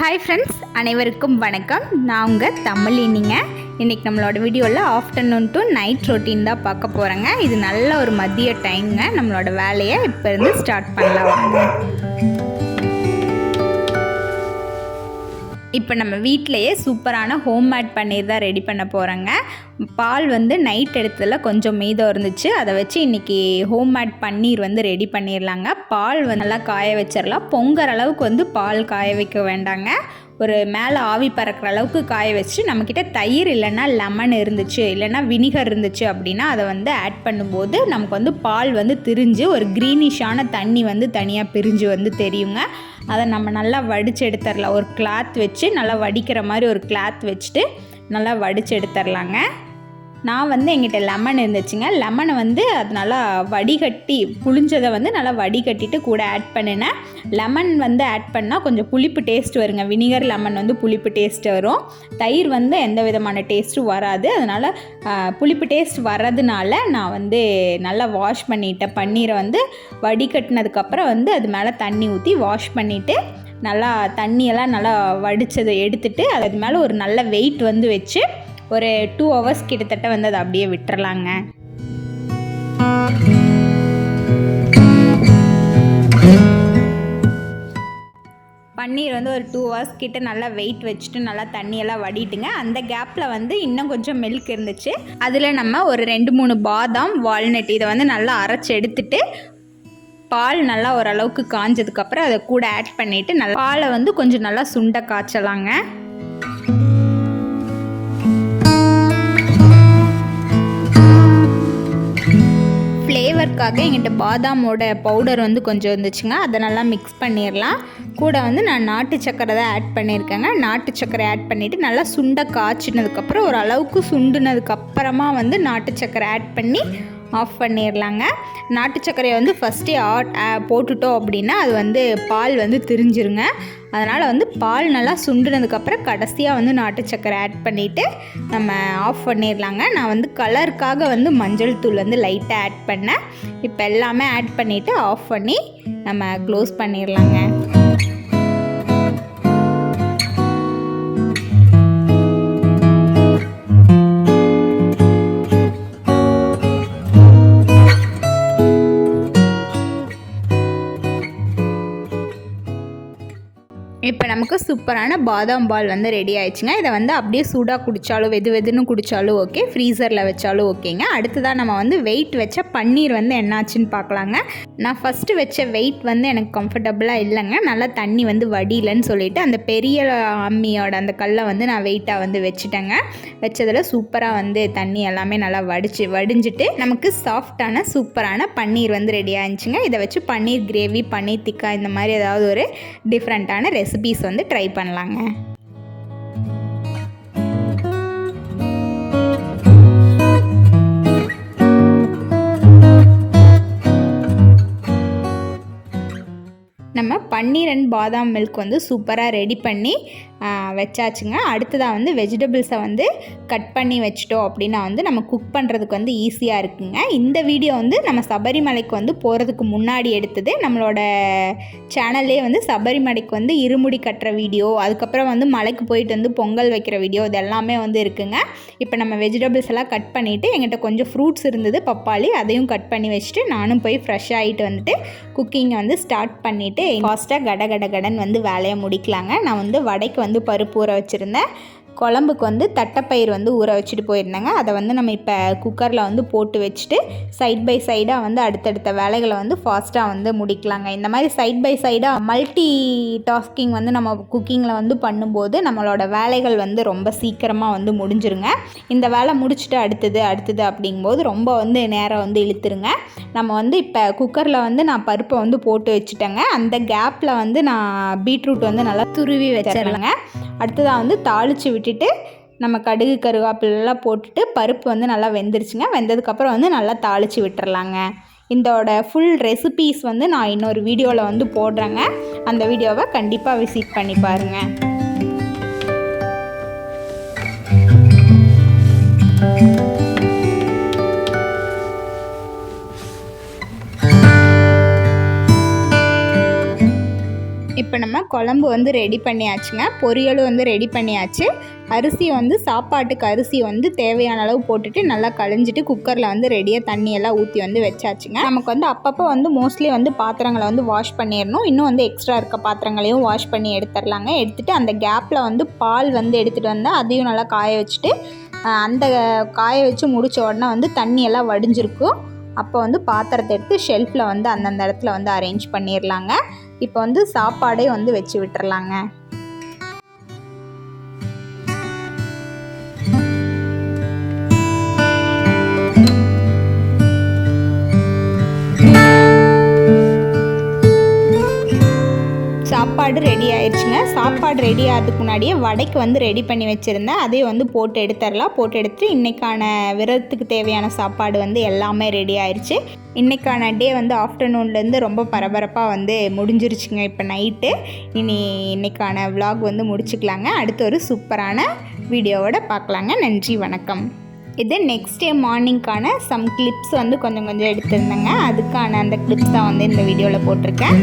Hi friends, அனைவருக்கும் வணக்கம். நான் உங்கள் தமிழினிங்க. இன்றைக்கி நம்மளோட வீடியோவில் ஆஃப்டர்நூன் டு நைட் ரொட்டீன் தான் பார்க்க போகிறேங்க. இது நல்ல ஒரு மதிய டைம்ங்க. நம்மளோட வேலையை இப்போ இருந்து ஸ்டார்ட் பண்ணலாம். இப்போ நம்ம வீட்டிலையே சூப்பரான ஹோம்மேட் பன்னீர் தான் ரெடி பண்ண போகிறோங்க. பால் நைட் எடுத்ததில் கொஞ்சம் மீதம் இருந்துச்சு. அதை வச்சு இன்றைக்கி ஹோம்மேட் பன்னீர் ரெடி பண்ணிடலாங்க. பால் நல்லா காய வச்சிடலாம். பொங்குற அளவுக்கு பால் காய வைக்க வேண்டாங்க. ஒரு மேலே ஆவி பறக்கிற அளவுக்கு காய வச்சு நம்மக்கிட்ட தயிர் இல்லைன்னா லெமன் இருந்துச்சு, இல்லைன்னா வினிகர் இருந்துச்சு அப்படின்னா அதை ஆட் பண்ணும்போது நமக்கு பால் திரிஞ்சு ஒரு க்ரீனிஷான தண்ணி தனியாக பிரிஞ்சு தெரியுங்க. அதை நம்ம நல்லா வடித்து எடுத்துடலாம். ஒரு கிளாத் வச்சு நல்லா வடிக்கிற மாதிரி ஒரு கிளாத் வச்சுட்டு நல்லா வடித்து எடுத்துடலாங்க. நான் எங்கிட்ட லெமன் இருந்துச்சுங்க. லெமனை அது நல்லா வடிகட்டி புளிஞ்சதை நல்லா வடிகட்டிட்டு கூட ஆட் பண்ணினேன். லெமன் ஆட் பண்ணால் கொஞ்சம் புளிப்பு டேஸ்ட் வருங்க. வினிகர் லெமன் புளிப்பு டேஸ்ட் வரும். தயிர் எந்த விதமான டேஸ்ட்டும் வராது. அதனால் புளிப்பு டேஸ்ட் வர்றதுனால நான் நல்லா வாஷ் பண்ணிட்டேன். பன்னீரை வடிகட்டினதுக்கப்புறம் அது மேலே தண்ணி ஊற்றி வாஷ் பண்ணிவிட்டு நல்லா தண்ணியெல்லாம் நல்லா வடித்ததை எடுத்துட்டு அது மேலே ஒரு நல்ல வெயிட் வச்சு ஒரு 2 hours கிட்டத்தட்ட அதை அப்படியே விட்டுறலாங்க. பன்னீர் ஒரு 2 hours கிட்ட நல்லா வெயிட் வச்சுட்டு நல்லா தண்ணியெல்லாம் வடிட்டுங்க. அந்த கேப்பில் இன்னும் கொஞ்சம் மில்க் இருந்துச்சு. அதில் நம்ம ஒரு 2-3 பாதாம், வால்நட் இதை நல்லா அரைச்சி எடுத்துட்டு பால் நல்லா ஓரளவுக்கு காஞ்சதுக்கப்புறம் அதை கூட ஆட் பண்ணிவிட்டு நல்லா பாலை கொஞ்சம் நல்லா சுண்ட காய்ச்சலாங்க. ஃப்ளேவருக்காக எங்கிட்ட பாதாமோட பவுடர் கொஞ்சம் இருந்துச்சுங்க. அதை நல்லா மிக்ஸ் பண்ணிடலாம். கூட நான் நாட்டு சக்கரை தான் ஆட் பண்ணியிருக்கேங்க. நாட்டு சக்கரை ஆட் பண்ணிவிட்டு நல்லா சுண்ட காய்ச்சினதுக்கப்புறம் ஒரு அளவுக்கு சுண்டுனதுக்கப்புறமா நாட்டு சக்கரை ஆட் பண்ணி ஆஃப் பண்ணிடலாங்க. நாட்டு சர்க்கரையை ஃபஸ்ட்டே போட்டுட்டோம் அப்படின்னா அது பால் திரிஞ்சிருங்க. அதனால் பால் நல்லா சுண்டுனதுக்கப்புறம் கடைசியாக நாட்டு சர்க்கரை ஆட் பண்ணிவிட்டு நம்ம ஆஃப் பண்ணிடலாங்க. நான் கலருக்காக மஞ்சள் தூள் லைட்டாக ஆட் பண்ணேன். இப்போ எல்லாமே ஆட் பண்ணிவிட்டு ஆஃப் பண்ணி நம்ம க்ளோஸ் பண்ணிடலாங்க. இப்போ நமக்கு சூப்பரான பாதாம் பால் ரெடி ஆயிடுச்சுங்க. இதை அப்படியே சூடாக குடித்தாலும் வெதுன்னு குடித்தாலும் ஓகே, ஃப்ரீசரில் வச்சாலும் ஓகேங்க. அடுத்ததாக நம்ம வெயிட் வச்ச பன்னீர் என்னாச்சுன்னு பார்க்கலாங்க. நான் ஃபஸ்ட்டு வச்ச வெயிட் எனக்கு கம்ஃபர்டபுளாக இல்லைங்க. நல்லா தண்ணி வடியலன்னு சொல்லிவிட்டு அந்த பெரிய அம்மியோட அந்த கல்லை நான் வெயிட்டாக வச்சுட்டேங்க. வச்சதில் சூப்பராக தண்ணி எல்லாமே நல்லா வடிஞ்சிட்டு நமக்கு சாஃப்டான சூப்பரான பன்னீர் ரெடி ஆயிடுச்சுங்க. இதை வச்சு பன்னீர் கிரேவி, பன்னீர் திக்கா இந்த மாதிரி ஏதாவது ஒரு டிஃப்ரெண்ட்டான ரெசிபிஸ் ட்ரை பண்ணலாங்க. நம்ம பன்னீர் அண்ட் பாதாம் மில்க் சூப்பராக ரெடி பண்ணி வச்சாச்சுங்க. அடுத்ததாக வெஜிடபிள்ஸை கட் பண்ணி வச்சிட்டோம் அப்படின்னா நம்ம குக் பண்ணுறதுக்கு ஈஸியாக இருக்குங்க. இந்த வீடியோ நம்ம சபரிமலைக்கு போகிறதுக்கு முன்னாடி எடுத்தது. நம்மளோட சேனல்லே சபரிமலைக்கு இருமுடி கட்டுற வீடியோ, அதுக்கப்புறம் மலைக்கு போயிட்டு பொங்கல் வைக்கிற வீடியோ, இது எல்லாமே இருக்குங்க. இப்போ நம்ம வெஜிடபிள்ஸ் எல்லாம் கட் பண்ணிவிட்டு எங்கிட்ட கொஞ்சம் ஃப்ரூட்ஸ் இருந்தது, பப்பாளி, அதையும் கட் பண்ணி வச்சுட்டு நானும் போய் ஃப்ரெஷ் ஆகிட்டு குக்கிங்கை ஸ்டார்ட் பண்ணிவிட்டு ஃபாஸ்ட்டாக கடன் வேலையை முடிக்கலாங்க. நான் வடைக்கு பருப்பு ஊற வச்சுருந்தேன். குழம்புக்கு தட்டைப்பயிர் ஊற வச்சுட்டு போயிருந்தேங்க. அதை நம்ம இப்போ குக்கரில் போட்டு வச்சுட்டு சைட் பை சைடாக அடுத்தடுத்த வேலைகளை ஃபாஸ்ட்டாக முடிக்கலாங்க. இந்த மாதிரி சைட் பை சைடாக மல்டி டாஸ்கிங் நம்ம குக்கிங்கில் பண்ணும்போது நம்மளோட வேலைகள் ரொம்ப சீக்கிரமாக முடிஞ்சிருங்க. இந்த வேலை முடிச்சுட்டு அடுத்தது அப்படிங்கும்போது ரொம்ப நேரம் இழுத்துருங்க. நம்ம இப்போ குக்கரில் நான் பருப்பை போட்டு வச்சுட்டேங்க. அந்த கேப்பில் நான் பீட்ரூட் நல்லா துருவி வச்சிடலாங்க. அடுத்ததாக தாளித்து விட்டுட்டு நம்ம கடுகு, கருவேப்பிலெல்லாம் போட்டுட்டு பருப்பு நல்லா வெந்துருச்சுங்க. வெந்ததுக்கப்புறம் நல்லா தாளித்து விட்டுறலாங்க. இதோட ஃபுல் ரெசிபீஸ் நான் இன்னொரு வீடியோவில் போடுறேங்க. அந்த வீடியோவை கண்டிப்பாக விசிட் பண்ணி பாருங்கள். இப்போ நம்ம குழம்பு வந்து ரெடி பண்ணியாச்சுங்க, பொரியலும் வந்து ரெடி பண்ணியாச்சு. அரிசி வந்து சாப்பாட்டுக்கு அரிசி வந்து தேவையான அளவு போட்டுட்டு நல்லா கழிஞ்சிட்டு குக்கரில் வந்து ரெடியாக தண்ணியெல்லாம் ஊற்றி வந்து வச்சாச்சுங்க. நமக்கு வந்து அப்பப்போ வந்து மோஸ்ட்லி வந்து பாத்திரங்களை வந்து வாஷ் பண்ணிடணும். இன்னும் வந்து எக்ஸ்ட்ரா இருக்க பாத்திரங்களையும் வாஷ் பண்ணி எடுத்துடலாங்க. எடுத்துகிட்டு அந்த கேப்பில் வந்து பால் வந்து எடுத்துகிட்டு வந்தால் அதையும் நல்லா காய வச்சுட்டு அந்த காய வச்சு முடித்த உடனே வந்து தண்ணியெல்லாம் வடிஞ்சிருக்கும். அப்போ வந்து பாத்திரத்தை எடுத்து ஷெல்ஃபில் வந்து அந்தந்த இடத்துல வந்து அரேஞ்ச் பண்ணிடலாங்க. இப்போ வந்து சாப்பாடே வந்து வச்சு விட்டுறலாங்க. சாப்பாடு ரெடி ஆயிடுச்சுங்க. சாப்பாடு ரெடி ஆகிறதுக்கு முன்னாடியே வடைக்கு வந்து ரெடி பண்ணி வச்சுருந்தேன். அதே வந்து போட்டு எடுத்துடலாம். போட்டு எடுத்துட்டு இன்றைக்கான விரதத்துக்கு தேவையான சாப்பாடு வந்து எல்லாமே ரெடி ஆயிடுச்சு. இன்றைக்கான டே வந்து ஆஃப்டர்நூன்லேருந்து ரொம்ப பரபரப்பாக வந்து முடிஞ்சிருச்சுங்க. இப்போ நைட்டு இன்றைக்கான விலாக் வந்து முடிச்சுக்கலாங்க. அடுத்து ஒரு சூப்பரான வீடியோவோட பார்க்கலாங்க. நன்றி, வணக்கம். இது நெக்ஸ்ட் டே மார்னிங்கான சம் கிளிப்ஸ் வந்து கொஞ்சம் எடுத்திருந்தேங்க. அதுக்கான அந்த கிளிப்ஸ் தான் வந்து இந்த வீடியோவில் போட்டிருக்கேன்.